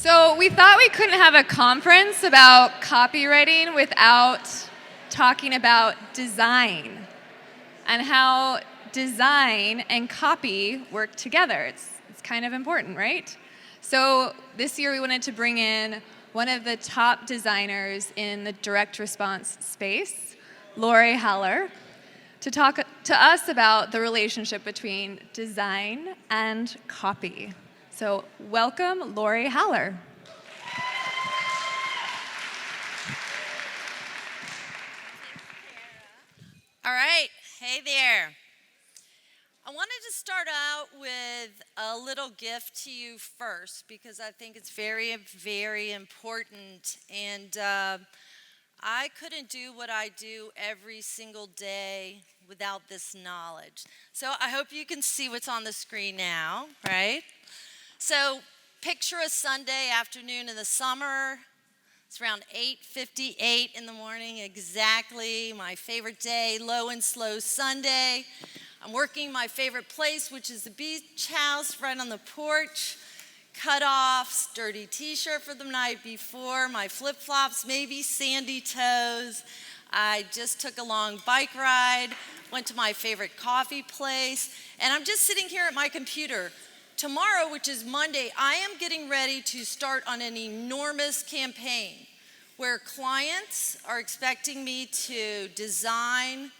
So we thought we couldn't have a conference about copywriting without talking about design and how design and copy work together. It's kind of important, right? So this year we wanted to bring in one of the top designers in the direct response space, Laurie Haller, to talk to us about the relationship between design and copy. So welcome, Laurie Haller. All right, hey there. I wanted to start out with a little gift to you first because I think it's very, very important. And I couldn't do what I do every single day without this knowledge. So I hope you can see what's on the screen now, right? So picture a Sunday afternoon in the summer. It's around 8:58 in the morning, exactly my favorite day, low and slow Sunday. I'm working my favorite place, which is the beach house right on the porch. Cutoffs, dirty t-shirt for the night before, my flip-flops, maybe sandy toes. I just took a long bike ride, went to my favorite coffee place, and I'm just sitting here at my computer. Tomorrow, which is Monday, I am getting ready to start on an enormous campaign where clients are expecting me to design,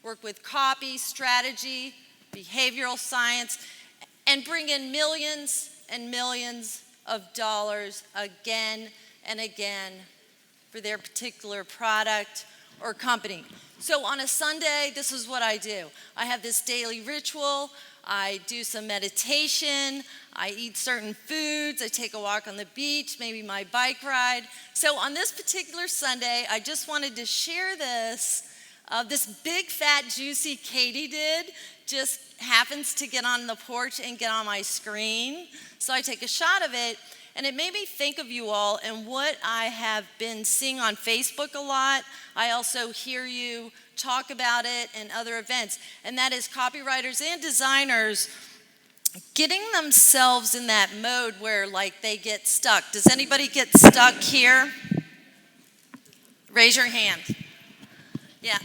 work with copy, strategy, behavioral science, and bring in millions and millions of dollars again and again for their particular product or company. So on a Sunday, this is what I do. I have this daily ritual. I do some meditation, I eat certain foods, I take a walk on the beach, maybe my bike ride. So on this particular Sunday, I just wanted to share this. This big, fat, juicy katydid just happens to get on the porch and get on my screen. So I take a shot of it, and it made me think of you all and what I have been seeing on Facebook a lot. I also hear you talk about it in other events, and that is copywriters and designers getting themselves in that mode where like they get stuck. Does anybody get stuck here? Raise your hand. Yeah.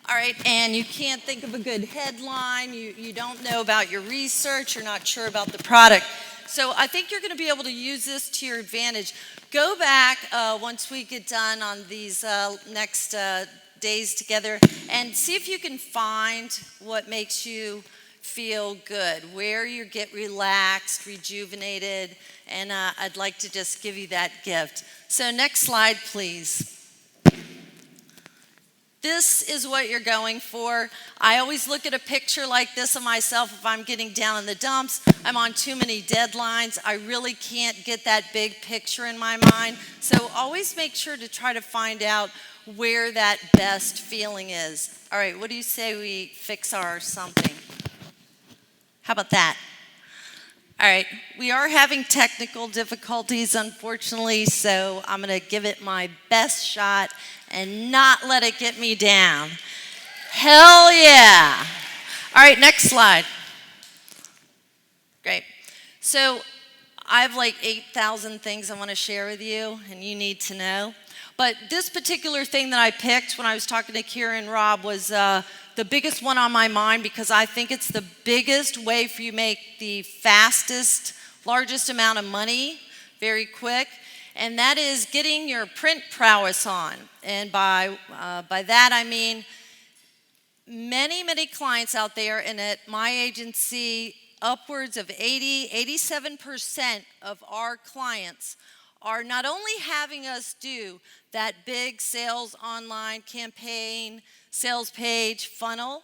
All right, and you can't think of a good headline, you don't know about your research, you're not sure about the product. So I think you're going to be able to use this to your advantage. Go back once we get done on these next days together and see if you can find what makes you feel good, where you get relaxed, rejuvenated, and I'd like to just give you that gift. So next slide, please. This is what you're going for. I always look at a picture like this of myself if I'm getting down in the dumps. I'm on too many deadlines. I really can't get that big picture in my mind. So always make sure to try to find out where that best feeling is. All right, what do you say we fix our something? How about that? All right, we are having technical difficulties, unfortunately, so I'm going to give it my best shot and not let it get me down. Hell yeah. All right, next slide. Great. So I have like 8,000 things I want to share with you, and you need to know. But this particular thing that I picked when I was talking to Kira and Rob was the biggest one on my mind because I think it's the biggest way for you to make the fastest, largest amount of money very quick. And that is getting your print prowess on. And by that I mean many, many clients out there, and at my agency, upwards of 87% of our clients are not only having us do that big sales online campaign, sales page, funnel,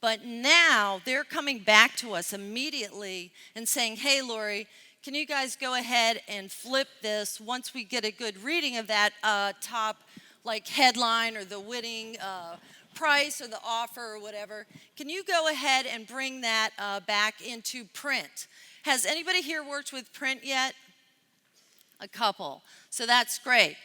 but now they're coming back to us immediately and saying, hey, Laurie, can you guys go ahead and flip this once we get a good reading of that top like headline or the winning price or the offer or whatever? Can you go ahead and bring that back into print? Has anybody here worked with print yet? A couple. So that's great.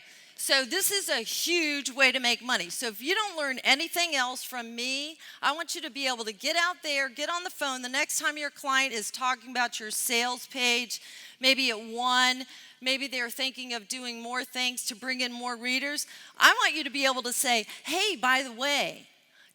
So this is a huge way to make money. So if you don't learn anything else from me, I want you to be able to get out there, get on the phone the next time your client is talking about your sales page, maybe at 1, maybe they're thinking of doing more things to bring in more readers. I want you to be able to say, hey, by the way,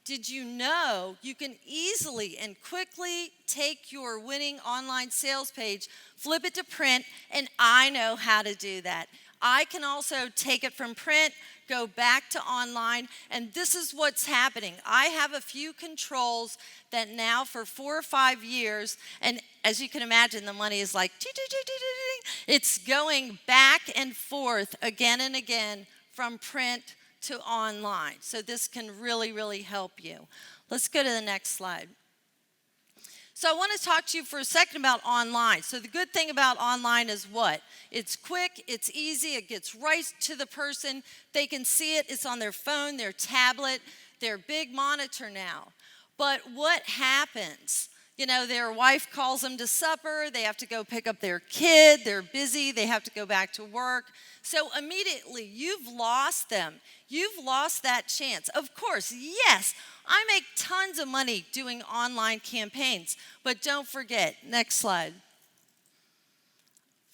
did you know you can easily and quickly take your winning online sales page, flip it to print, and I know how to do that. I can also take it from print, go back to online, and this is what's happening. I have a few controls that now for 4 or 5 years, and as you can imagine, the money is like, it's going back and forth again and again from print to online. So this can really, really help you. Let's go to the next slide. So I want to talk to you for a second about online. So the good thing about online is what? It's quick, it's easy, it gets right to the person. They can see it, it's on their phone, their tablet, their big monitor now. But what happens? You know, their wife calls them to supper, they have to go pick up their kid, they're busy, they have to go back to work. So immediately, you've lost them. You've lost that chance. Of course, yes, I make tons of money doing online campaigns, but don't forget, next slide.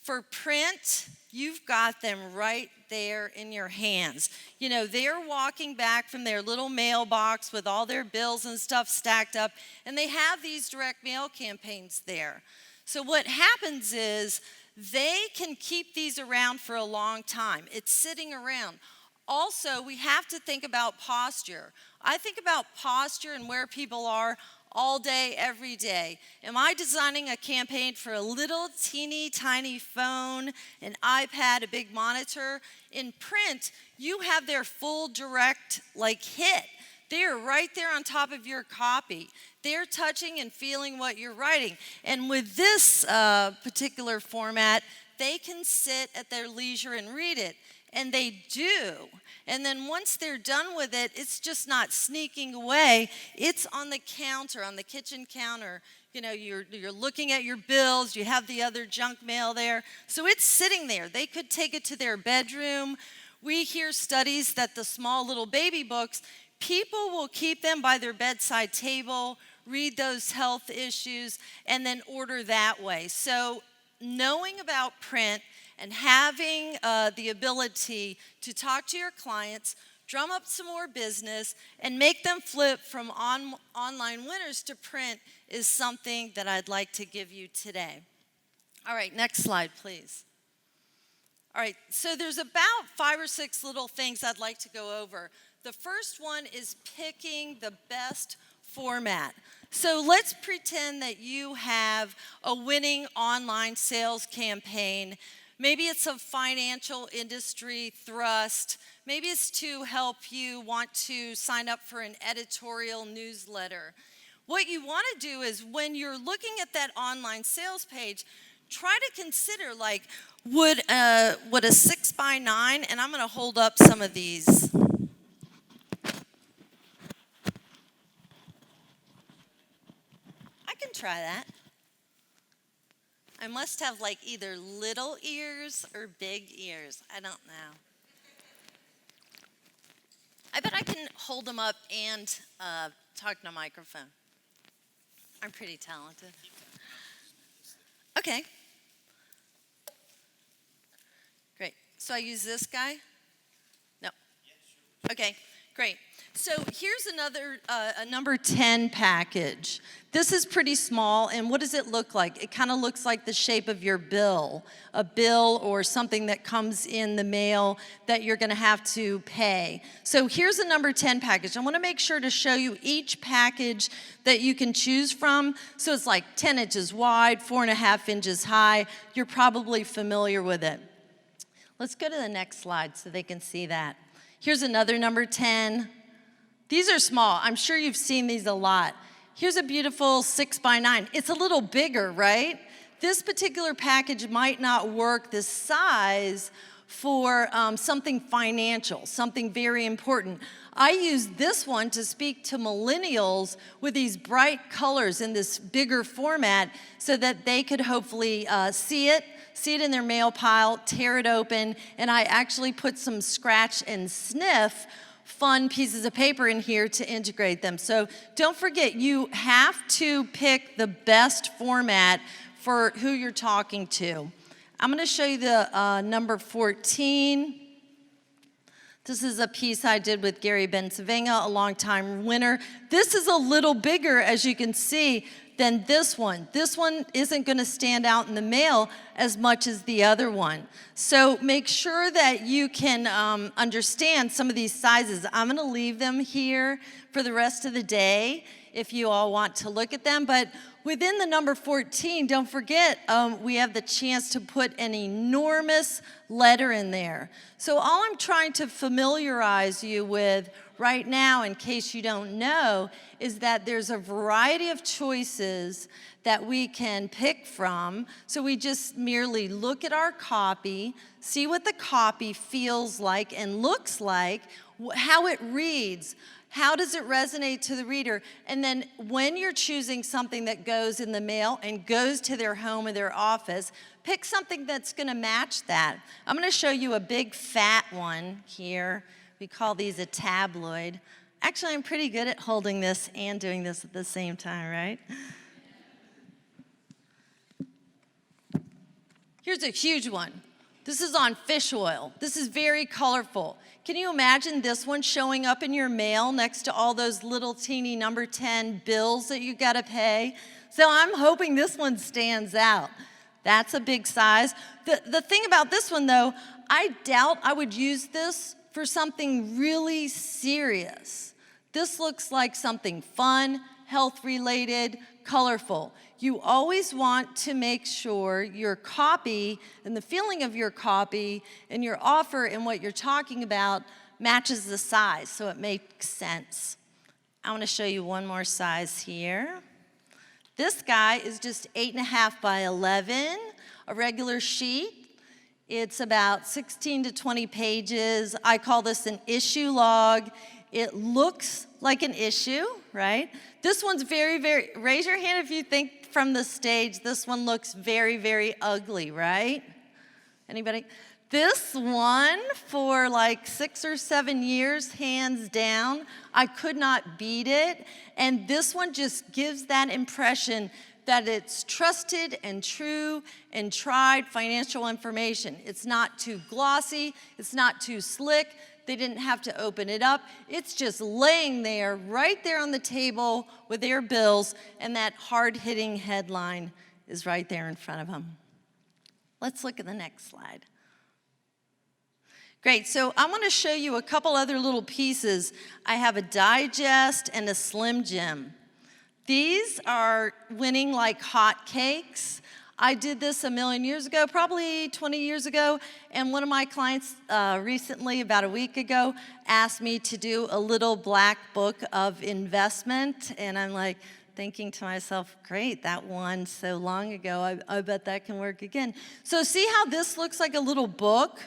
For print, you've got them right there in your hands. You know, they're walking back from their little mailbox with all their bills and stuff stacked up, and they have these direct mail campaigns there. So what happens is they can keep these around for a long time. It's sitting around. Also, we have to think about posture. I think about posture and where people are all day, every day. Am I designing a campaign for a little teeny tiny phone, an iPad, a big monitor? In print, you have their full direct hit. They're right there on top of your copy. They're touching and feeling what you're writing. And with this particular format, they can sit at their leisure and read it. And they do. And then once they're done with it, it's just not sneaking away. It's on the counter, on the kitchen counter. You know, you're looking at your bills. You have the other junk mail there. So it's sitting there. They could take it to their bedroom. We hear studies that the small little baby books, people will keep them by their bedside table, read those health issues, and then order that way. So knowing about print and having the ability to talk to your clients, drum up some more business, and make them flip from online winners to print is something that I'd like to give you today. All right, next slide, please. All right, so there's about 5 or 6 little things I'd like to go over. The first one is picking the best format. So let's pretend that you have a winning online sales campaign. Maybe it's a financial industry thrust. Maybe it's to help you want to sign up for an editorial newsletter. What you want to do is when you're looking at that online sales page, try to consider would a 6x9, and I'm going to hold up some of these. I can try that. I must have either little ears or big ears. I don't know. I bet I can hold them up and talk in a microphone. I'm pretty talented. Okay. Great. So I use this guy? No. Okay, great. So here's another, a number 10 package. This is pretty small, and what does it look like? It kind of looks like the shape of your bill, a bill or something that comes in the mail that you're gonna have to pay. So here's a number 10 package. I wanna make sure to show you each package that you can choose from. So it's 10 inches wide, 4.5 inches high. You're probably familiar with it. Let's go to the next slide so they can see that. Here's another number 10. These are small. I'm sure you've seen these a lot. Here's a beautiful 6x9. It's a little bigger, right? This particular package might not work this size for something financial, something very important. I use this one to speak to millennials with these bright colors in this bigger format so that they could hopefully see it in their mail pile, tear it open, and I actually put some scratch and sniff fun pieces of paper in here to integrate them. So don't forget, you have to pick the best format for who you're talking to. I'm going to show you the number 14. This is a piece I did with Gary Bensavenga, a longtime winner. This is a little bigger, as you can see, than this one. This one isn't going to stand out in the mail as much as the other one. So make sure that you can understand some of these sizes. I'm going to leave them here for the rest of the day if you all want to look at them. But within the number 14, don't forget, we have the chance to put an enormous letter in there. So all I'm trying to familiarize you with right now, in case you don't know, is that there's a variety of choices that we can pick from. So we just merely look at our copy, see what the copy feels like and looks like, how it reads. How does it resonate to the reader? And then when you're choosing something that goes in the mail and goes to their home or their office, pick something that's going to match that. I'm going to show you a big fat one here. We call these a tabloid. Actually, I'm pretty good at holding this and doing this at the same time, right? Here's a huge one. This is on fish oil. This is very colorful. Can you imagine this one showing up in your mail next to all those little teeny number 10 bills that you gotta pay? So I'm hoping this one stands out. That's a big size. The thing about this one though, I doubt I would use this for something really serious. This looks like something fun, health related, colorful. You always want to make sure your copy and the feeling of your copy and your offer and what you're talking about matches the size, so it makes sense. I want to show you one more size here. This guy is just 8.5 by 11, a regular sheet. It's about 16 to 20 pages. I call this an issue log. It looks like an issue, right? This one's very, raise your hand if you think from the stage, this one looks very, very ugly, right? Anybody? This one, for like 6 or 7 years, hands down, I could not beat it. And this one just gives that impression that it's trusted and true and tried financial information. It's not too glossy, it's not too slick. They didn't have to open it up. It's just laying there, right there on the table with their bills, and that hard-hitting headline is right there in front of them. Let's look at the next slide. Great, so I want to show you a couple other little pieces. I have a digest and a Slim Jim. These are winning like hotcakes. I did this a million years ago, probably 20 years ago, and one of my clients recently, about a week ago, asked me to do a little black book of investment, and I'm like thinking to myself, great, that won so long ago, I bet that can work again. So see how this looks like a little book?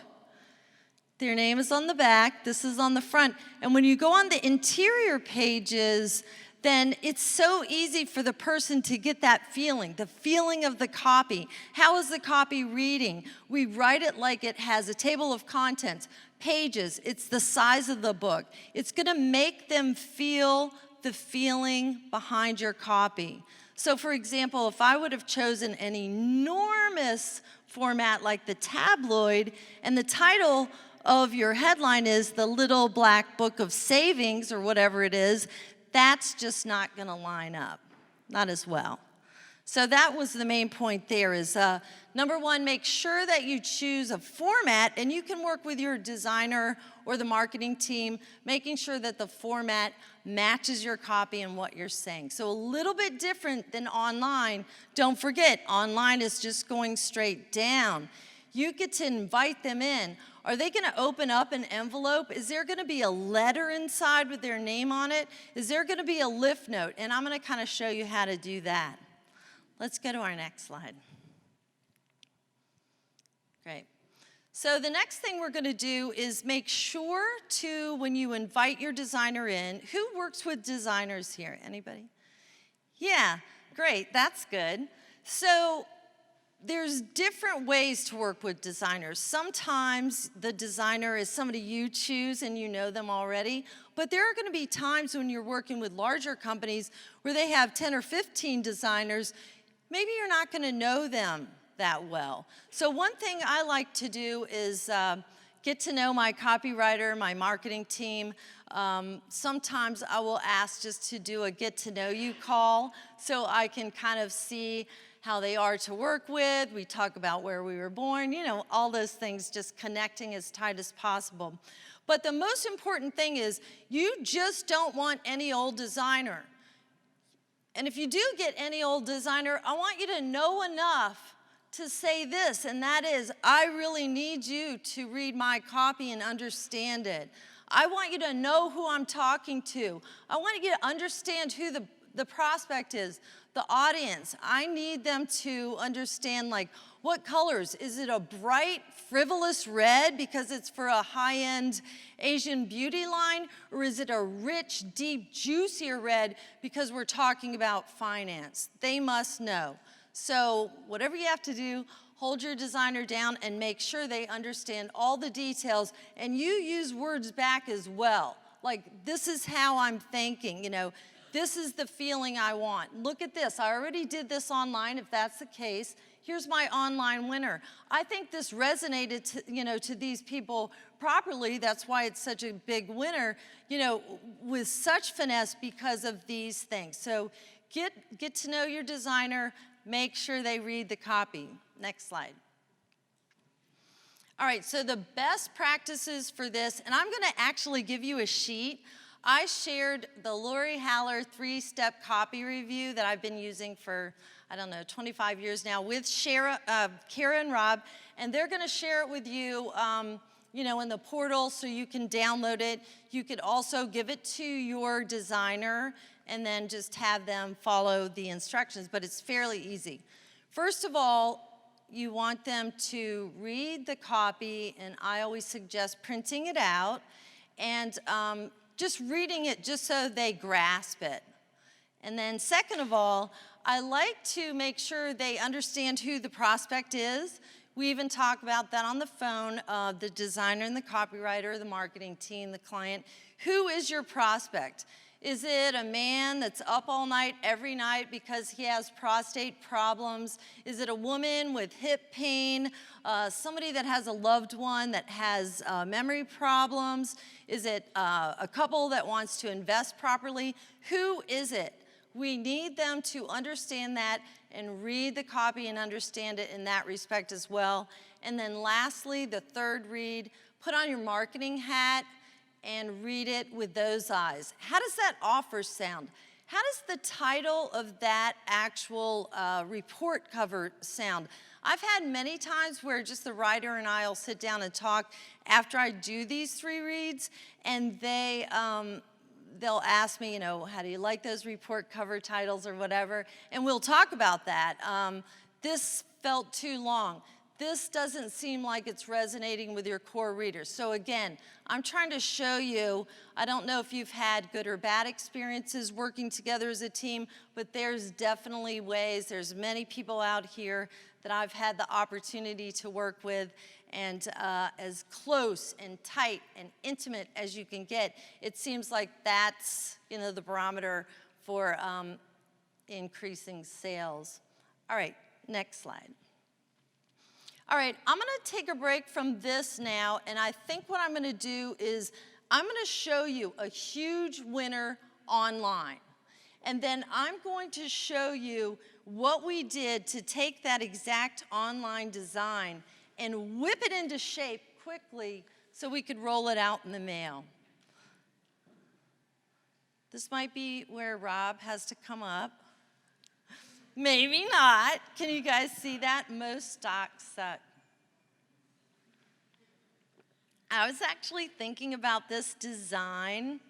Their name is on the back, this is on the front, and when you go on the interior pages, then it's so easy for the person to get that feeling, the feeling of the copy. How is the copy reading? We write it like it has a table of contents, pages, it's the size of the book. It's gonna make them feel the feeling behind your copy. So for example, if I would have chosen an enormous format like the tabloid, and the title of your headline is The Little Black Book of Savings, or whatever it is, that's just not going to line up, not as well. So that was the main point there is, number one, make sure that you choose a format, and you can work with your designer or the marketing team, making sure that the format matches your copy and what you're saying. So a little bit different than online. Don't forget, online is just going straight down. You get to invite them in. Are they going to open up an envelope? Is there going to be a letter inside with their name on it? Is there going to be a lift note? And I'm going to kind of show you how to do that. Let's go to our next slide. Great. So the next thing we're going to do is make sure to, when you invite your designer in, who works with designers here? Anybody? Yeah, great, that's good. So there's different ways to work with designers. Sometimes the designer is somebody you choose and you know them already, but there are going to be times when you're working with larger companies where they have 10 or 15 designers. Maybe you're not going to know them that well. So one thing I like to do is get to know my copywriter, my marketing team. Sometimes I will ask just to do a get to know you call so I can kind of see how they are to work with. We talk about where we were born, you know, all those things, just connecting as tight as possible. But the most important thing is you just don't want any old designer. And if you do get any old designer, I want you to know enough to say this, and that is, I really need you to read my copy and understand it. I want you to know who I'm talking to. I want you to understand who the prospect is, the audience. I need them to understand, like, what colors. Is it a bright, frivolous red because it's for a high-end Asian beauty line? Or is it a rich, deep, juicier red because we're talking about finance? They must know. So whatever you have to do, hold your designer down and make sure they understand all the details. And you use words back as well. Like, this is how I'm thinking, you know. This is the feeling I want. Look at this. I already did this online, if that's the case. Here's my online winner. I think this resonated to these people properly. That's why it's such a big winner, with such finesse because of these things. So get to know your designer. Make sure they read the copy. Next slide. All right, so the best practices for this, and I'm going to actually give you a sheet. I shared the Laurie Haller 3-step copy review that I've been using for, 25 years now with Kara and Rob, and they're going to share it with you, in the portal so you can download it. You could also give it to your designer and then just have them follow the instructions, but it's fairly easy. First of all, you want them to read the copy, and I always suggest printing it out and just reading it just so they grasp it. And then second of all, I like to make sure they understand who the prospect is. We even talk about that on the phone, the designer and the copywriter, the marketing team, the client. Who is your prospect? Is it a man that's up all night every night because he has prostate problems? Is it a woman with hip pain? Somebody that has a loved one that has memory problems? Is it a couple that wants to invest properly? Who is it? We need them to understand that and read the copy and understand it in that respect as well. And then lastly, the third read, put on your marketing hat and read it with those eyes. How does that offer sound? How does the title of that actual report cover sound? I've had many times where just the writer and I will sit down and talk after I do these 3 reads, and they'll ask me, how do you like those report cover titles or whatever, and we'll talk about that. This felt too long. This doesn't seem like it's resonating with your core readers. So again, I'm trying to show you, I don't know if you've had good or bad experiences working together as a team, but there's definitely ways. There's many people out here that I've had the opportunity to work with, and as close and tight and intimate as you can get, it seems like that's the barometer for increasing sales. All right, next slide. All right, I'm going to take a break from this now, and I think what I'm going to do is I'm going to show you a huge winner online. And then I'm going to show you what we did to take that exact online design and whip it into shape quickly so we could roll it out in the mail. This might be where Rob has to come up. Maybe not. Can you guys see that? Most stocks suck. I was actually thinking about this design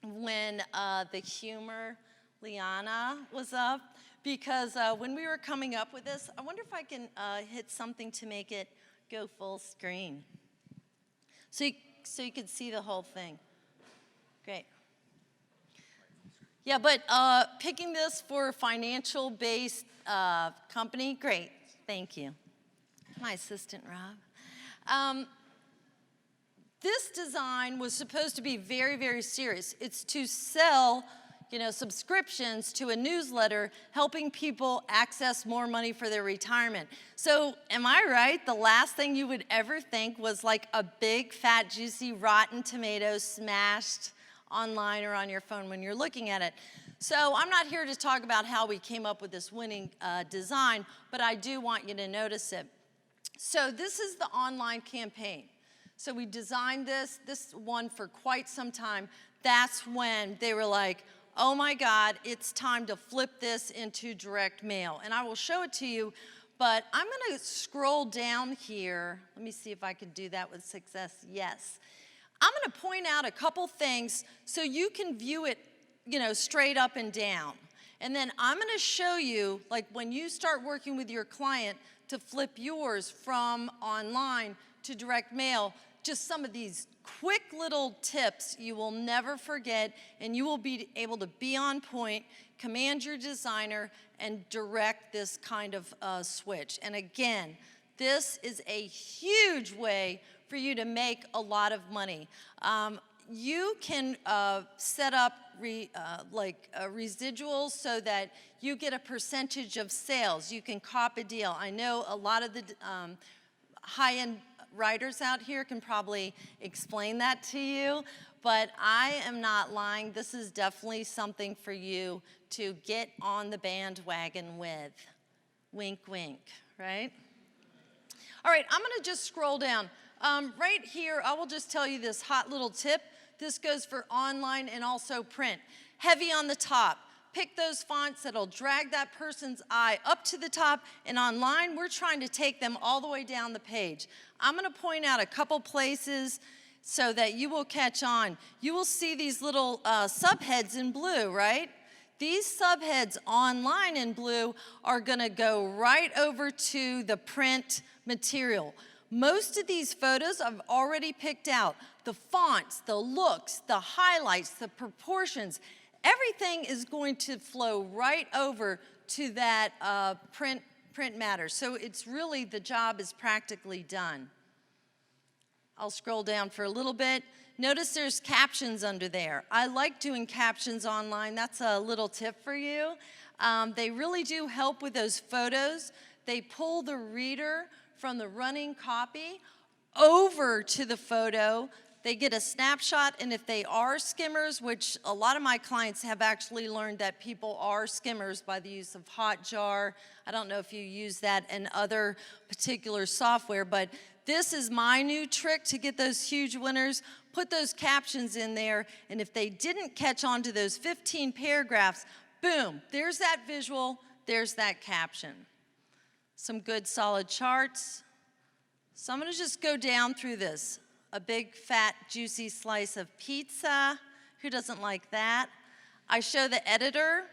when the humor Liana was up, because when we were coming up with this, I wonder if I can hit something to make it go full screen. So you can see the whole thing. Great. Yeah, but picking this for a financial-based company, great. Thank you. My assistant, Rob. This design was supposed to be very, very serious. It's to sell, subscriptions to a newsletter, helping people access more money for their retirement. So am I right? The last thing you would ever think was like a big, fat, juicy, rotten tomato smashed online or on your phone when you're looking at it. So I'm not here to talk about how we came up with this winning design, but I do want you to notice it. So this is the online campaign. So we designed this one for quite some time. That's when they were like, oh my God, it's time to flip this into direct mail. And I will show it to you, but I'm gonna scroll down here. Let me see if I can do that with success. Yes. I'm gonna point out a couple things so you can view it, straight up and down. And then I'm gonna show you, like when you start working with your client to flip yours from online to direct mail, just some of these quick little tips you will never forget, and you will be able to be on point, command your designer, and direct this kind of switch. And again, this is a huge way for you to make a lot of money. You can set up residuals so that you get a percentage of sales. You can cop a deal. I know a lot of the high-end writers out here can probably explain that to you, but I am not lying. This is definitely something for you to get on the bandwagon with. Wink, wink, right? All right, I'm gonna just scroll down. Right here, I will just tell you this hot little tip. This goes for online and also print. Heavy on the top. Pick those fonts that'll drag that person's eye up to the top, and online, we're trying to take them all the way down the page. I'm gonna point out a couple places so that you will catch on. You will see these little subheads in blue, right? These subheads online in blue are gonna go right over to the print material. Most of these photos I've already picked out. The fonts, the looks, the highlights, the proportions, everything is going to flow right over to that print matter. So it's really, the job is practically done. I'll scroll down for a little bit. Notice there's captions under there. I like doing captions online. That's a little tip for you. They really do help with those photos. They pull the reader from the running copy over to the photo. They get a snapshot, and if they are skimmers, which a lot of my clients have actually learned that people are skimmers by the use of Hotjar. I don't know if you use that in other particular software, but this is my new trick to get those huge winners. Put those captions in there, and if they didn't catch on to those 15 paragraphs, boom, there's that visual, there's that caption. Some good solid charts. So I'm gonna just go down through this. A big, fat, juicy slice of pizza. Who doesn't like that? I show the editor.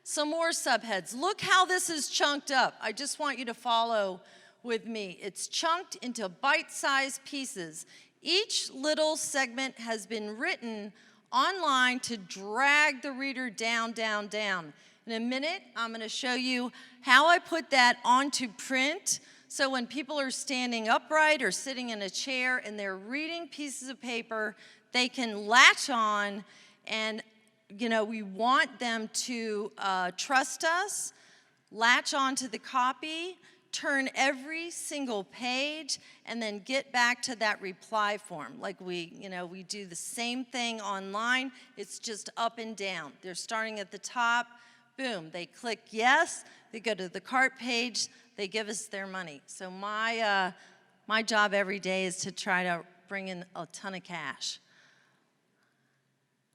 Some more subheads. Look how this is chunked up. I just want you to follow with me. It's chunked into bite-sized pieces. Each little segment has been written online to drag the reader down, down, down. In a minute, I'm gonna show you how I put that onto print. So when people are standing upright or sitting in a chair and they're reading pieces of paper, they can latch on, and we want them to trust us, latch onto the copy, turn every single page, and then get back to that reply form. Like we do the same thing online. It's just up and down. They're starting at the top. Boom, they click yes, they go to the cart page, they give us their money. So my job every day is to try to bring in a ton of cash.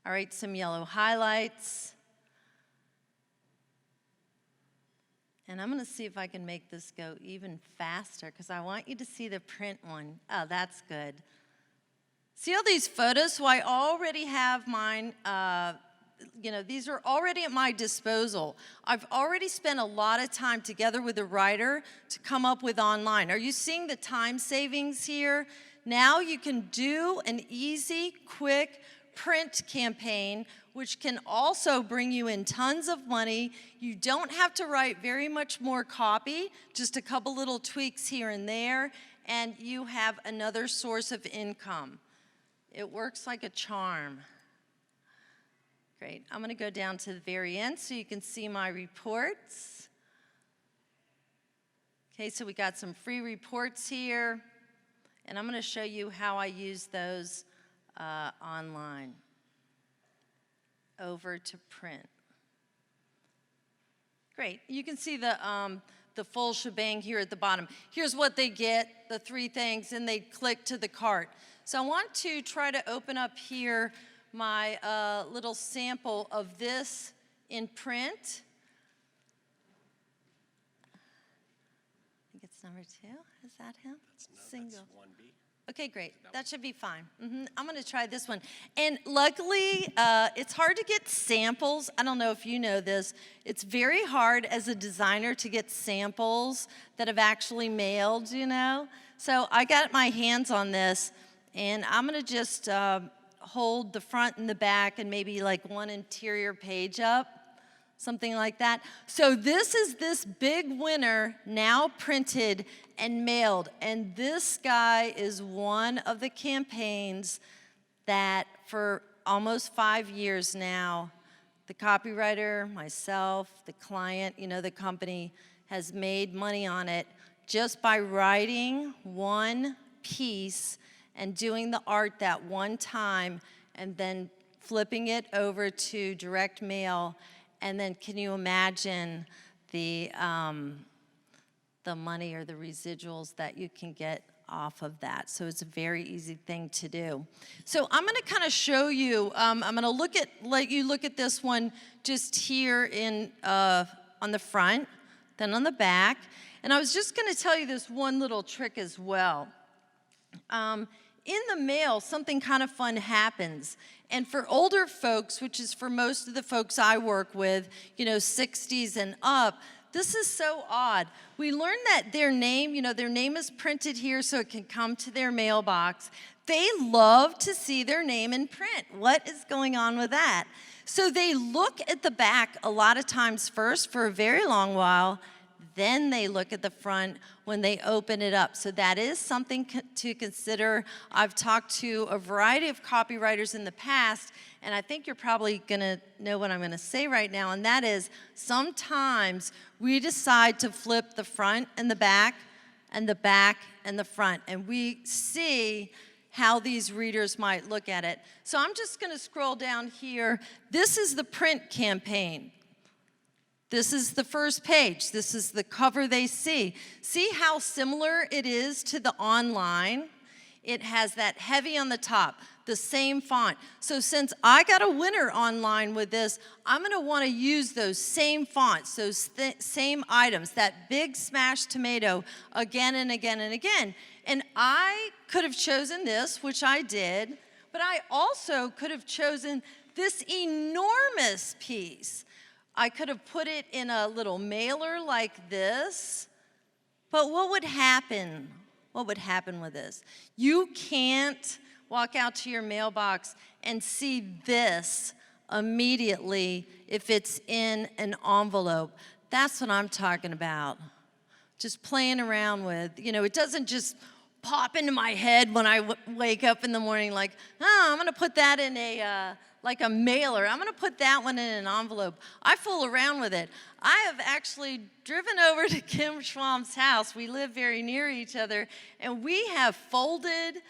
All right, some yellow highlights. And I'm gonna see if I can make this go even faster, because I want you to see the print one. Oh, that's good. See all these photos? So I already have mine these are already at my disposal. I've already spent a lot of time together with the writer to come up with online. Are you seeing the time savings here? Now you can do an easy, quick print campaign, which can also bring you in tons of money. You don't have to write very much more copy, just a couple little tweaks here and there, and you have another source of income. It works like a charm. Great. I'm going to go down to the very end so you can see my reports. Okay, so we got some free reports here, and I'm going to show you how I use those online. Over to print. Great. You can see the full shebang here at the bottom. Here's what they get, the 3 things, and they click to the cart. So I want to try to open up here my little sample of this in print. I think it's number 2. Is that him? Single. That's 1B. Okay, great. That should be fine. I'm going to try this one. And luckily, it's hard to get samples. I don't know if you know this. It's very hard as a designer to get samples that have actually mailed, So I got my hands on this, and I'm going to just hold the front and the back and maybe like one interior page up. Something like that. So this is this big winner now printed and mailed. And this guy is one of the campaigns that for almost 5 years now, the copywriter, myself, the client, the company has made money on it just by writing one piece and doing the art that one time and then flipping it over to direct mail. And then can you imagine the money or the residuals that you can get off of that? So it's a very easy thing to do. So I'm going to kind of show you, I'm going to let you look at this one just here on the front, then on the back. And I was just going to tell you this one little trick as well. In the mail, something kind of fun happens. And for older folks, which is for most of the folks I work with, 60s and up, this is so odd. We learned that their name is printed here so it can come to their mailbox. They love to see their name in print. What is going on with that? So they look at the back a lot of times first for a very long while, then they look at the front when they open it up. So that is something to consider. I've talked to a variety of copywriters in the past, and I think you're probably going to know what I'm going to say right now, and that is sometimes we decide to flip the front and the back and the back and the front, and we see how these readers might look at it. So I'm just going to scroll down here. This is the print campaign. This is the first page. This is the cover they see. See how similar it is to the online? It has that heavy on the top, the same font. So since I got a winner online with this, I'm going to want to use those same fonts, those same items, that big smashed tomato again and again and again. And I could have chosen this, which I did, but I also could have chosen this enormous piece. I could have put it in a little mailer like this, but what would happen? What would happen with this? You can't walk out to your mailbox and see this immediately if it's in an envelope. That's what I'm talking about. Just playing around with, it doesn't just pop into my head when I wake up in the morning like, I'm going to put that in like a mailer. I'm going to put that one in an envelope. I fool around with it. I have actually driven over to Kim Schwam's house. We live very near each other, and we have folded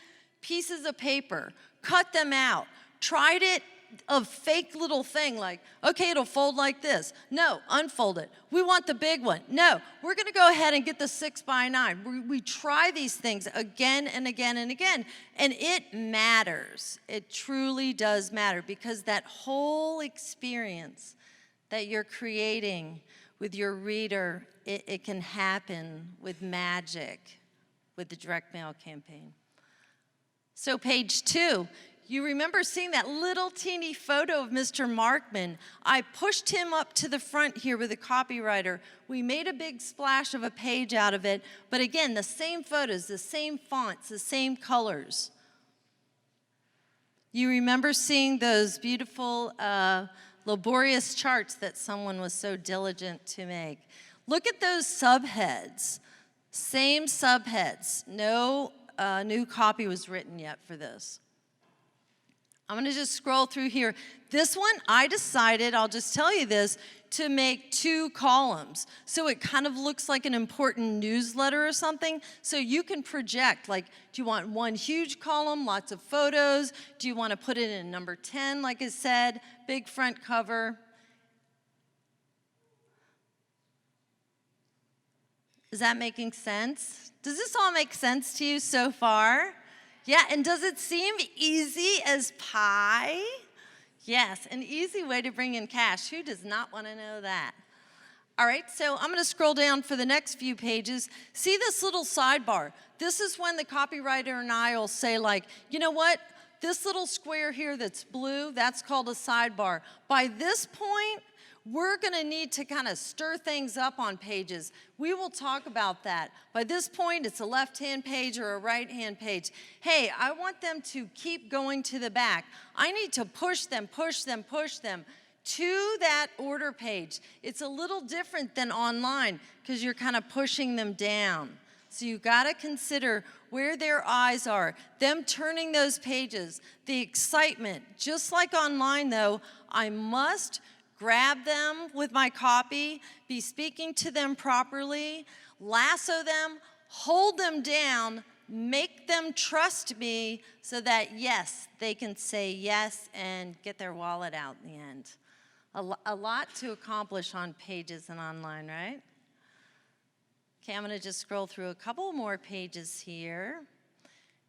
pieces of paper, cut them out, tried it, a fake little thing like, okay, it'll fold like this. No, unfold it. We want the big one. No, we're going to go ahead and get the 6x9. We try these things again and again and again, and it matters. It truly does matter because that whole experience that you're creating with your reader, it can happen with magic with the direct mail campaign. So page 2. You remember seeing that little teeny photo of Mr. Markman. I pushed him up to the front here with a copywriter. We made a big splash of a page out of it, but again, the same photos, the same fonts, the same colors. You remember seeing those beautiful, laborious charts that someone was so diligent to make. Look at those subheads. Same subheads. No new copy was written yet for this. I'm going to just scroll through here. This one, I decided, I'll just tell you this, to make 2 columns. So it kind of looks like an important newsletter or something. So you can project, like, do you want one huge column, lots of photos? Do you want to put it in number 10, like I said, big front cover? Is that making sense? Does this all make sense to you so far? Yeah, and does it seem easy as pie? Yes, an easy way to bring in cash. Who does not want to know that? All right, so I'm going to scroll down for the next few pages. See this little sidebar? This is when the copywriter and I will say, like, you know what? This little square here that's blue, that's called a sidebar. By this point, we're going to need to kind of stir things up on pages. We will talk about that. By this point, it's a left-hand page or a right-hand page. Hey, I want them to keep going to the back. I need to push them to that order page. It's a little different than online because you're kind of pushing them down. So you got to consider where their eyes are, them turning those pages, the excitement. Just like online, though, I must grab them with my copy, be speaking to them properly, lasso them, hold them down, make them trust me so that, yes, they can say yes and get their wallet out in the end. A lot to accomplish on pages and online, right? Okay, I'm going to just scroll through a couple more pages here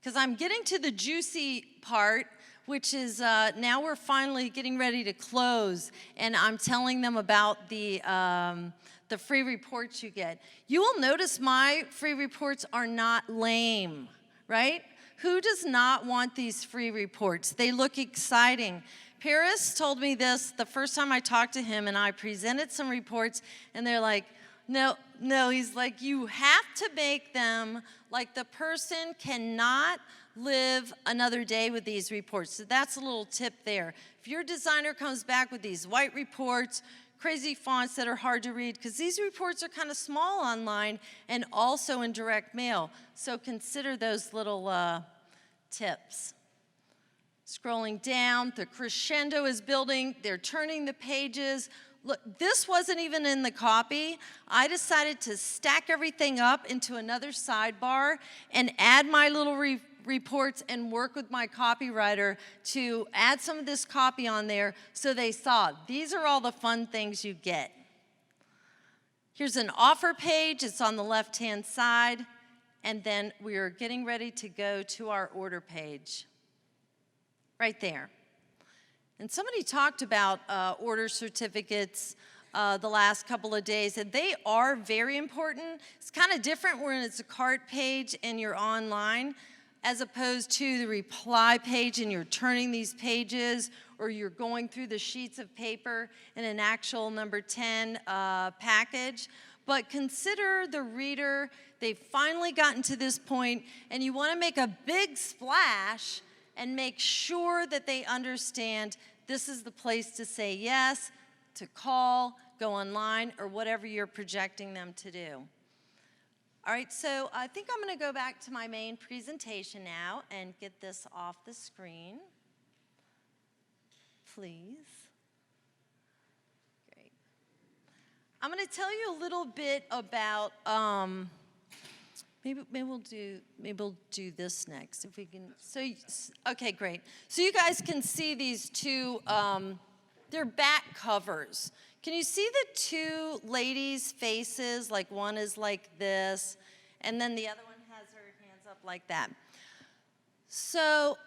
because I'm getting to the juicy part, which is now we're finally getting ready to close, and I'm telling them about the free reports you get. You will notice my free reports are not lame, right? Who does not want these free reports? They look exciting. Paris told me this the first time I talked to him, and I presented some reports, and they're like, no, he's like, you have to make them like the person cannot live another day with these reports. So that's a little tip there. If your designer comes back with these white reports, crazy fonts that are hard to read, because these reports are kind of small online and also in direct mail. So consider those little tips. Scrolling down, the crescendo is building. They're turning the pages. Look, this wasn't even in the copy. I decided to stack everything up into another sidebar and add my little reports and work with my copywriter to add some of this copy on there so they saw these are all the fun things you get. Here's an offer page. It's on the left-hand side. And then we are getting ready to go to our order page. Right there. And somebody talked about order certificates the last couple of days, and they are very important. It's kind of different when it's a cart page and you're online, as opposed to the reply page and you're turning these pages, or you're going through the sheets of paper in an actual number 10 package. But consider the reader. They've finally gotten to this point, and you want to make a big splash and make sure that they understand this is the place to say yes, to call, go online, or whatever you're projecting them to do. All right, so I think I'm going to go back to my main presentation now and get this off the screen. Please. Great. I'm going to tell you a little bit about maybe we'll do this next if we can. So okay, great. So you guys can see these two. They're back covers. Can you see the two ladies' faces? Like one is like this, and then the other one has her hands up like that. So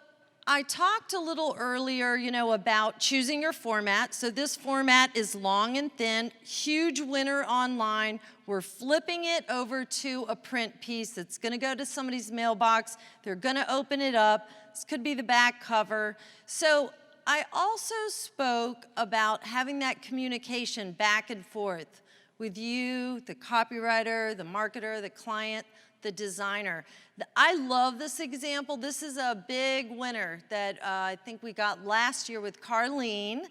I talked a little earlier, about choosing your format. So this format is long and thin, huge winner online. We're flipping it over to a print piece that's going to go to somebody's mailbox. They're going to open it up. This could be the back cover. So I also spoke about having that communication back and forth with you, the copywriter, the marketer, the client, the designer. I love this example. This is a big winner that I think we got last year with Carlene.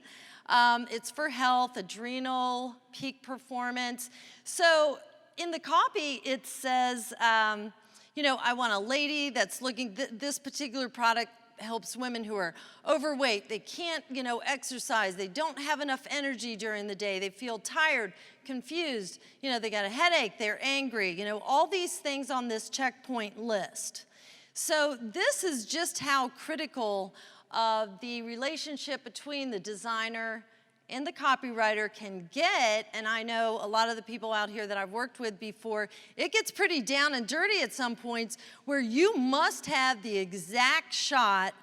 It's for health, adrenal, peak performance. So in the copy, it says, I want a lady that's looking, this particular product helps women who are overweight. They can't, exercise. They don't have enough energy during the day. They feel tired, confused. They got a headache. They're angry. All these things on this checkpoint list. So this is just how critical the relationship between the designer and the copywriter can get, and I know a lot of the people out here that I've worked with before, it gets pretty down and dirty at some points where you must have the exact shot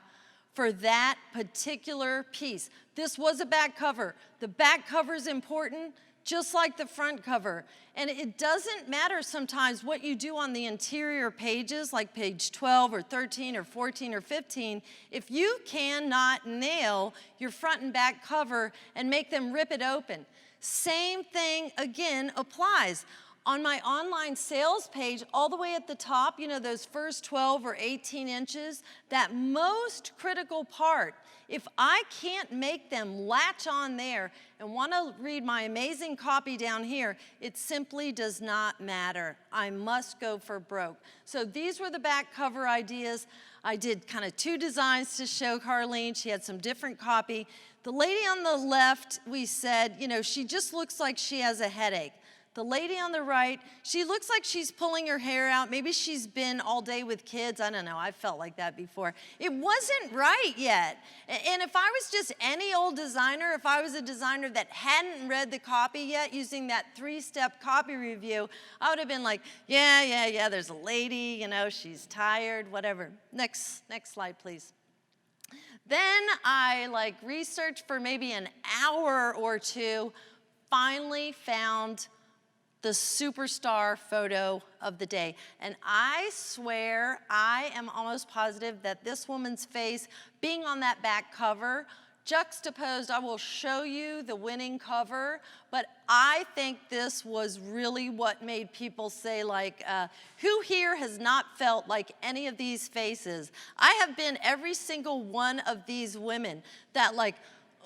for that particular piece. This was a back cover. The back cover is important, just like the front cover. And it doesn't matter sometimes what you do on the interior pages, like page 12 or 13 or 14 or 15, if you cannot nail your front and back cover and make them rip it open. Same thing, again, applies. On my online sales page, all the way at the top, those first 12 or 18 inches, that most critical part, if I can't make them latch on there and want to read my amazing copy down here, it simply does not matter. I must go for broke. So these were the back cover ideas. I did kind of 2 designs to show Carlene. She had some different copy. The lady on the left, we said, she just looks like she has a headache. The lady on the right, she looks like she's pulling her hair out. Maybe she's been all day with kids. I don't know. I felt like that before. It wasn't right yet. And if I was just any old designer, if I was a designer that hadn't read the copy yet using that 3-step copy review, I would have been like, yeah, there's a lady, she's tired, whatever. Next slide, please. Then I researched for maybe an hour or 2, finally found the superstar photo of the day. And I swear, I am almost positive that this woman's face being on that back cover, juxtaposed, I will show you the winning cover, but I think this was really what made people say, who here has not felt like any of these faces? I have been every single one of these women that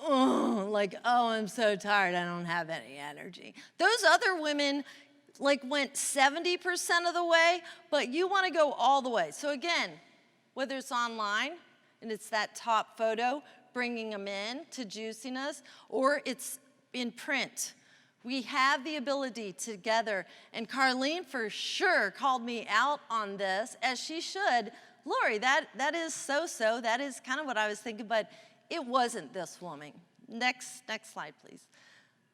oh, I'm so tired, I don't have any energy. Those other women went 70% of the way, but you want to go all the way. So again, whether it's online and it's that top photo, bringing them in to juiciness, or it's in print, we have the ability together. And Carlene for sure called me out on this, as she should. Laurie, that is so-so. That is kind of what I was thinking, but it wasn't this woman. Next slide, please.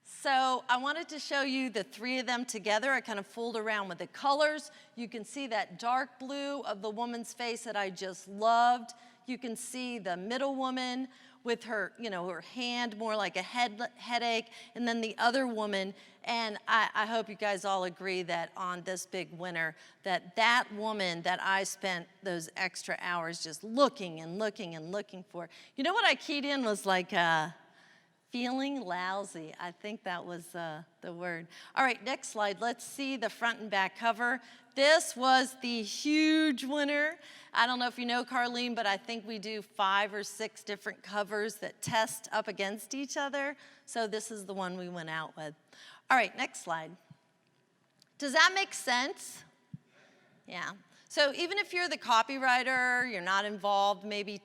So I wanted to show you the 3 of them together. I kind of fooled around with the colors. You can see that dark blue of the woman's face that I just loved. You can see the middle woman with her, her hand more like a headache, and then the other woman. And I hope you guys all agree that on this big winner, that woman that I spent those extra hours just looking and looking and looking for. What I keyed in was feeling lousy. I think that was the word. All right, next slide. Let's see the front and back cover. This was the huge winner. I don't know if you know Carlene, but I think we do 5 or 6 different covers that test up against each other. So this is the one we went out with. All right, next slide. Does that make sense? Yeah. So even if you're the copywriter, you're not involved, maybe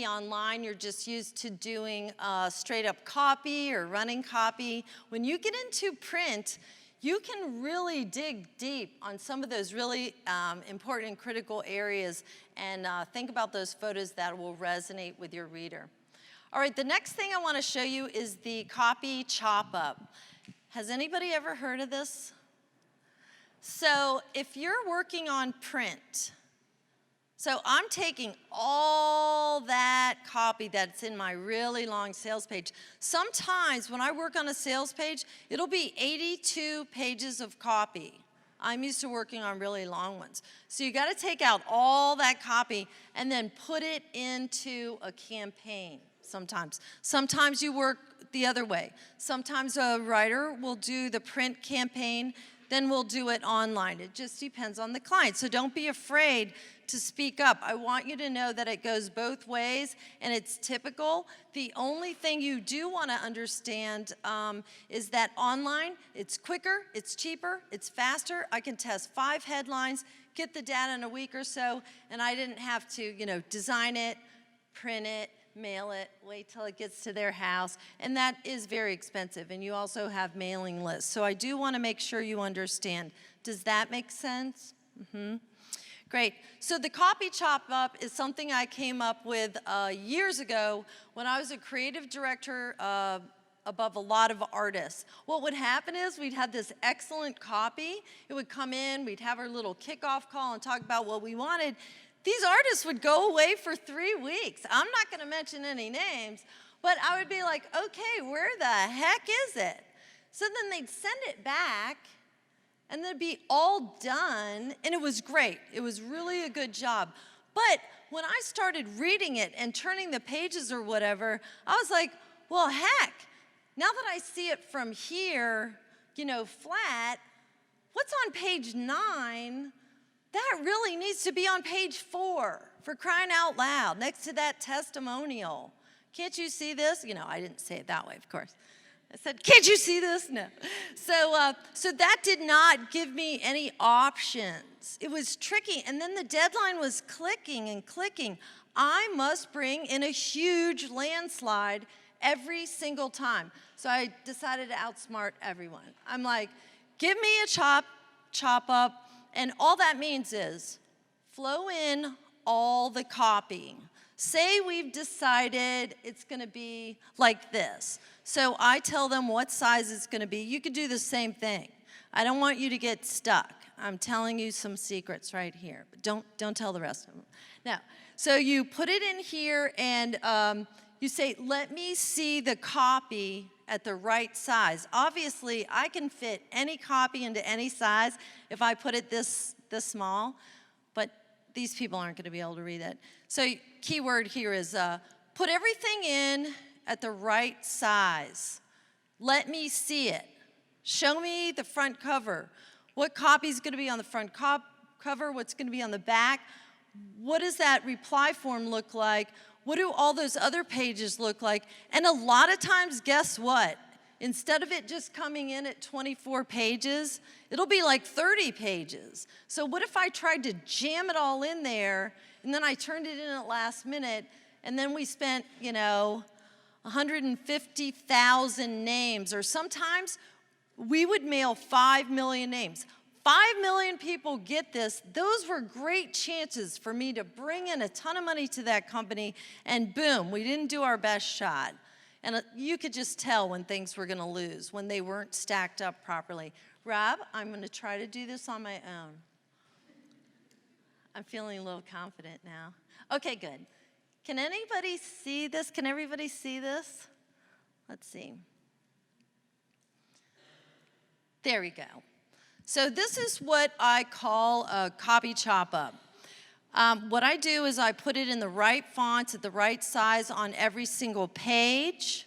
online, you're just used to doing straight up copy or running copy. When you get into print, you can really dig deep on some of those really important and critical areas and think about those photos that will resonate with your reader. All right, the next thing I want to show you is the copy chop up. Has anybody ever heard of this? So if you're working on print, So I'm taking all that copy that's in my really long sales page. Sometimes when I work on a sales page, it'll be 82 pages of copy. I'm used to working on really long ones. So you got to take out all that copy and then put it into a campaign sometimes. Sometimes you work the other way. Sometimes a writer will do the print campaign, then we'll do it online. It just depends on the client. So don't be afraid to speak up. I want you to know that it goes both ways and it's typical. The only thing you do want to understand is that online, it's quicker, it's cheaper, it's faster. I can test 5 headlines, get the data in a week or so, and I didn't have to, design it, print it, mail it, wait till it gets to their house, and that is very expensive, and you also have mailing lists. So I do want to make sure you understand. Does that make sense? Great. So the copy chop up is something I came up with years ago when I was a creative director above a lot of artists. What would happen is we'd have this excellent copy. It would come in, we'd have our little kickoff call and talk about what we wanted. These artists would go away for 3 weeks. I'm not going to mention any names, but I would be like, okay, where the heck is it? So then they'd send it back, and they'd be all done, and it was great. It was really a good job. But when I started reading it and turning the pages or whatever, I was like, well, heck, now that I see it from here, flat, what's on page 9? That really needs to be on page 4, for crying out loud, next to that testimonial. Can't you see this? I didn't say it that way, of course. I said, can't you see this? No. So that did not give me any options. It was tricky, and then the deadline was clicking and clicking. I must bring in a huge landslide every single time. So I decided to outsmart everyone. I'm like, give me a chop up, and all that means is flow in all the copy. Say we've decided it's going to be like this. So I tell them what size it's going to be. You could do the same thing. I don't want you to get stuck. I'm telling you some secrets right here, but don't tell the rest of them. Now, so you put it in here and you say, let me see the copy at the right size. Obviously, I can fit any copy into any size if I put it this small, but these people aren't going to be able to read it. So key word here is put everything in at the right size. Let me see it. Show me the front cover. What copy is going to be on the front cover? What's going to be on the back? What does that reply form look like? What do all those other pages look like? And a lot of times, guess what? Instead of it just coming in at 24 pages, it'll be like 30 pages. So what if I tried to jam it all in there, and then I turned it in at last minute, and then we spent, 150,000 names, or sometimes we would mail 5 million names. 5 million people get this. Those were great chances for me to bring in a ton of money to that company, and boom, we didn't do our best shot. And you could just tell when things were going to lose, when they weren't stacked up properly. Rob, I'm going to try to do this on my own. I'm feeling a little confident now. Okay, good. Can anybody see this? Can everybody see this? Let's see. There we go. So this is what I call a copy chop up. What I do is I put it in the right fonts at the right size on every single page.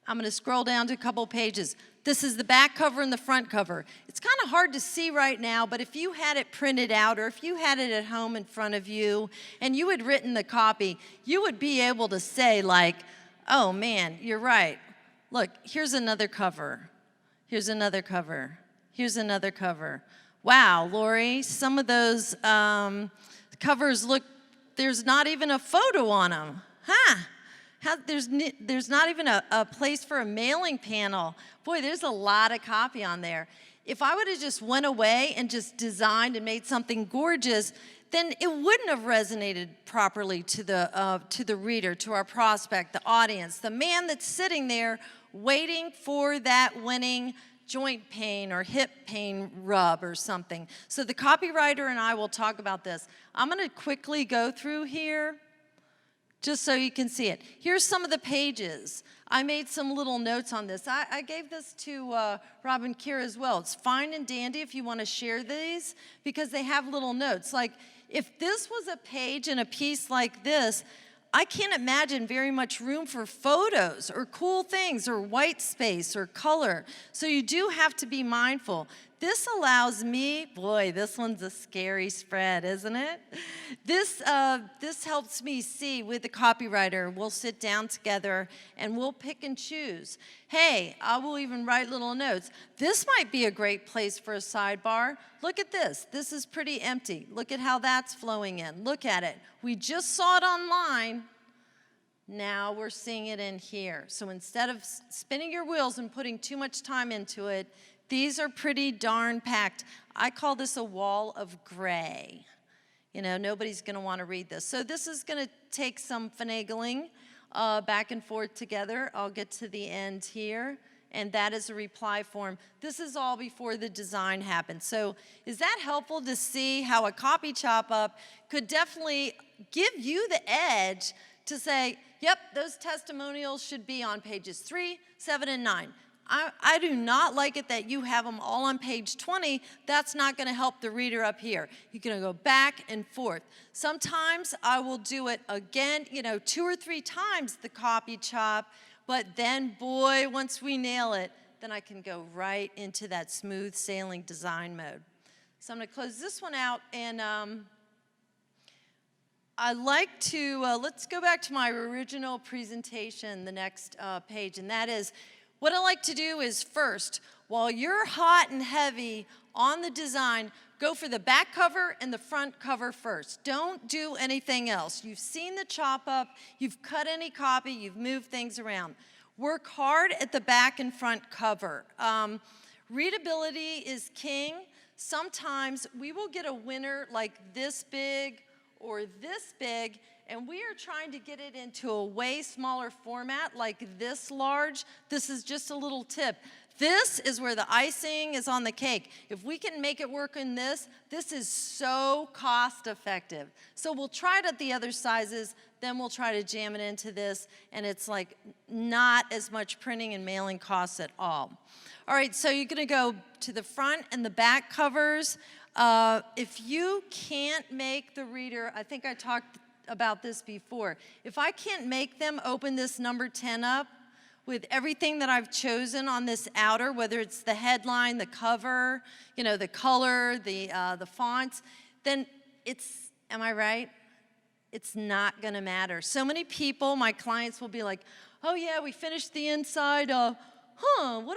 I'm going to scroll down to a couple pages. This is the back cover and the front cover. It's kind of hard to see right now, but if you had it printed out or if you had it at home in front of you and you had written the copy, you would be able to say like, oh man, you're right. Look, here's another cover. Here's another cover. Here's another cover. Wow, Laurie, some of those covers look, there's not even a photo on them. Huh? There's not even a place for a mailing panel. Boy, there's a lot of copy on there. If I would have just went away and just designed and made something gorgeous, then it wouldn't have resonated properly to the reader, to our prospect, the audience, the man that's sitting there waiting for that winning joint pain or hip pain rub or something. So the copywriter and I will talk about this. I'm going to quickly go through here just so you can see it. Here's some of the pages. I made some little notes on this. I gave this to Rob and Kira as well. It's fine and dandy if you want to share these because they have little notes. Like if this was a page and a piece like this, I can't imagine very much room for photos or cool things or white space or color. So you do have to be mindful. This allows me, boy, this one's a scary spread, isn't it? This helps me see with the copywriter. We'll sit down together and we'll pick and choose. Hey, I will even write little notes. This might be a great place for a sidebar. Look at this. This is pretty empty. Look at how that's flowing in. Look at it. We just saw it online. Now we're seeing it in here. So instead of spinning your wheels and putting too much time into it, these are pretty darn packed. I call this a wall of gray. You know, nobody's going to want to read this. So this is going to take some finagling back and forth together. I'll get to the end here. And that is a reply form. This is all before the design happens. So is that helpful to see how a copy chop up could definitely give you the edge to say, yep, those testimonials should be on pages 3, 7, and 9. I do not like it that you have them all on page 20. That's not going to help the reader up here. You're going to go back and forth. Sometimes I will do it again, 2 or 3 times the copy chop, but then, boy, once we nail it, then I can go right into that smooth sailing design mode. So I'm going to close this one out, and I like to, let's go back to my original presentation, the next page, and that is, what I like to do is first, while you're hot and heavy on the design, go for the back cover and the front cover first. Don't do anything else. You've seen the chop up, you've cut any copy, you've moved things around. Work hard at the back and front cover. Readability is king. Sometimes we will get a winner like this big or this big, and we are trying to get it into a way smaller format like this large. This is just a little tip. This is where the icing is on the cake. If we can make it work in this is so cost effective. So we'll try it at the other sizes, then we'll try to jam it into this, and it's like not as much printing and mailing costs at all. All right, so you're gonna go to the front and the back covers. If you can't make the reader, I think I talked about this before. If I can't make them open this number 10 up with everything that I've chosen on this outer, whether it's the headline, the cover, the color, the fonts, then it's, am I right? It's not gonna matter. So many people, my clients will be like, oh yeah, we finished the inside, what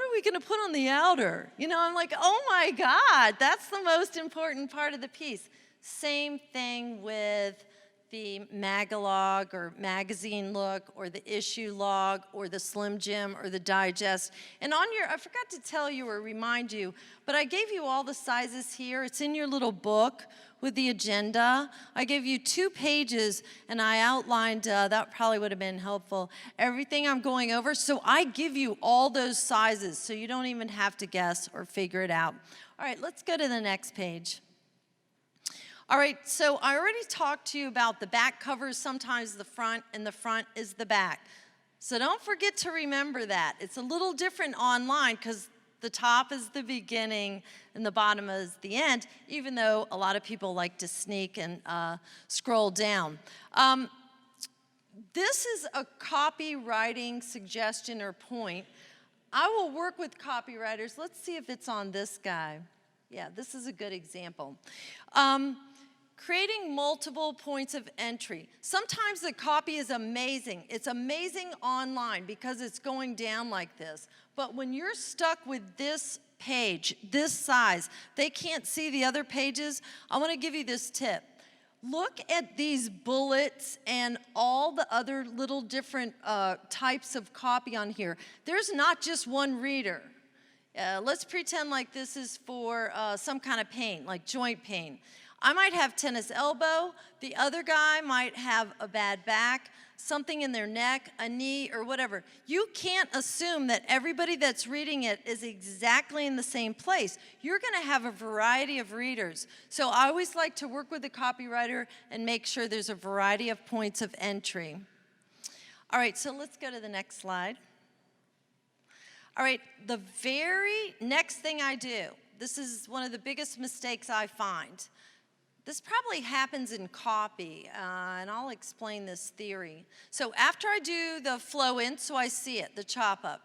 are we gonna put on the outer? I'm like, oh my God, that's the most important part of the piece. Same thing with the magalog or magazine look or the issue log or the Slim Jim or the digest. And on your, I forgot to tell you or remind you, but I gave you all the sizes here. It's in your little book with the agenda. I gave you 2 pages and I outlined, that probably would have been helpful, everything I'm going over. So I give you all those sizes so you don't even have to guess or figure it out. All right, let's go to the next page. All right, so I already talked to you about the back covers, sometimes the front, and the front is the back. So don't forget to remember that. It's a little different online because the top is the beginning and the bottom is the end, even though a lot of people like to sneak and scroll down. This is a copywriting suggestion or point. I will work with copywriters. Let's see if it's on this guy. Yeah, this is a good example. Creating multiple points of entry. Sometimes the copy is amazing. It's amazing online because it's going down like this. But when you're stuck with this page, this size, they can't see the other pages. I want to give you this tip. Look at these bullets and all the other little different types of copy on here. There's not just one reader. Let's pretend like this is for some kind of pain, like joint pain. I might have tennis elbow, the other guy might have a bad back, something in their neck, a knee, or whatever. You can't assume that everybody that's reading it is exactly in the same place. You're going to have a variety of readers. So I always like to work with the copywriter and make sure there's a variety of points of entry. All right, so let's go to the next slide. All right, the very next thing I do, this is one of the biggest mistakes I find. This probably happens in copy, and I'll explain this theory. So after I do the flow in, so I see it, the chop up,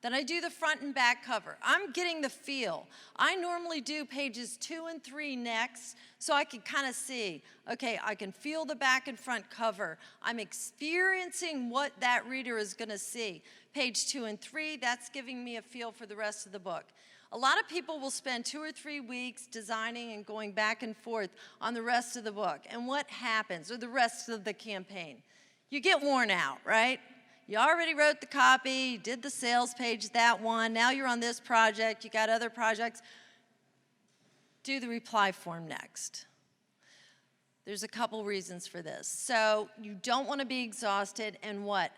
then I do the front and back cover. I'm getting the feel. I normally do pages 2 and 3 next, so I can kind of see, okay, I can feel the back and front cover. I'm experiencing what that reader is going to see. Page 2 and 3, that's giving me a feel for the rest of the book. A lot of people will spend 2 or 3 weeks designing and going back and forth on the rest of the book. And what happens, or the rest of the campaign? You get worn out, right? You already wrote the copy, did the sales page, that one. Now you're on this project, you got other projects. Do the reply form next. There's a couple reasons for this. So you don't want to be exhausted, and what?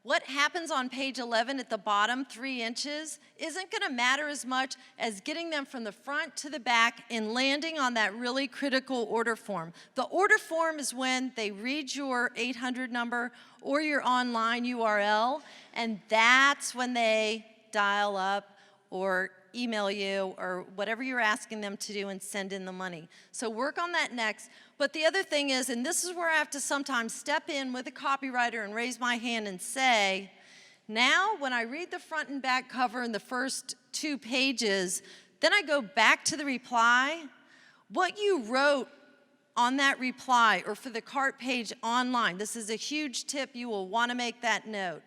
What happens on page 11 at the bottom, 3 inches, isn't going to matter as much as getting them from the front to the back and landing on that really critical order form. The order form is when they read your 800 number or your online URL, and that's when they dial up or email you or whatever you're asking them to do and send in the money. So work on that next. But the other thing is, and this is where I have to sometimes step in with a copywriter and raise my hand and say, now when I read the front and back cover in the first 2 pages, then I go back to the reply. What you wrote on that reply or for the cart page online, this is a huge tip, you will want to make that note.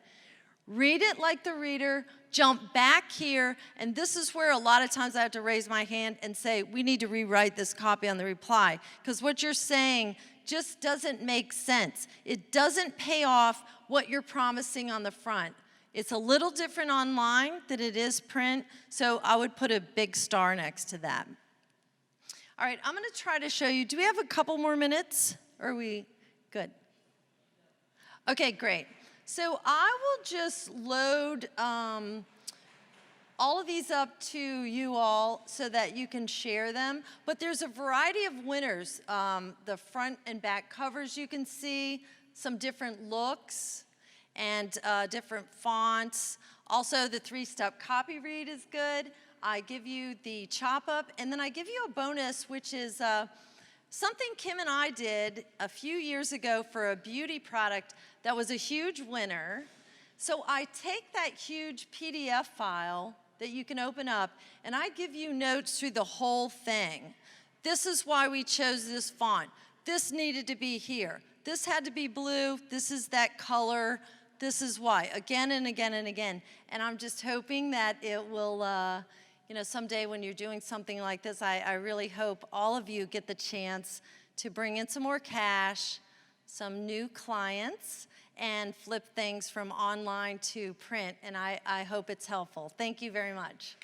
Read it like the reader, jump back here, and this is where a lot of times I have to raise my hand and say, we need to rewrite this copy on the reply, because what you're saying just doesn't make sense. It doesn't pay off what you're promising on the front. It's a little different online than it is print, so I would put a big star next to that. All right, I'm going to try to show you. Do we have a couple more minutes? Or are we good? Okay, great. So I will just load all of these up to you all so that you can share them. But there's a variety of winners. The front and back covers you can see, some different looks and different fonts. Also, the 3-step copy read is good. I give you the chop up, and then I give you a bonus, which is something Kim and I did a few years ago for a beauty product that was a huge winner. So I take that huge PDF file that you can open up, and I give you notes through the whole thing. This is why we chose this font. This needed to be here. This had to be blue. This is that color. This is why. Again and again and again. And I'm just hoping that it will, someday when you're doing something like this, I really hope all of you get the chance to bring in some more cash, some new clients, and flip things from online to print. And I hope it's helpful. Thank you very much.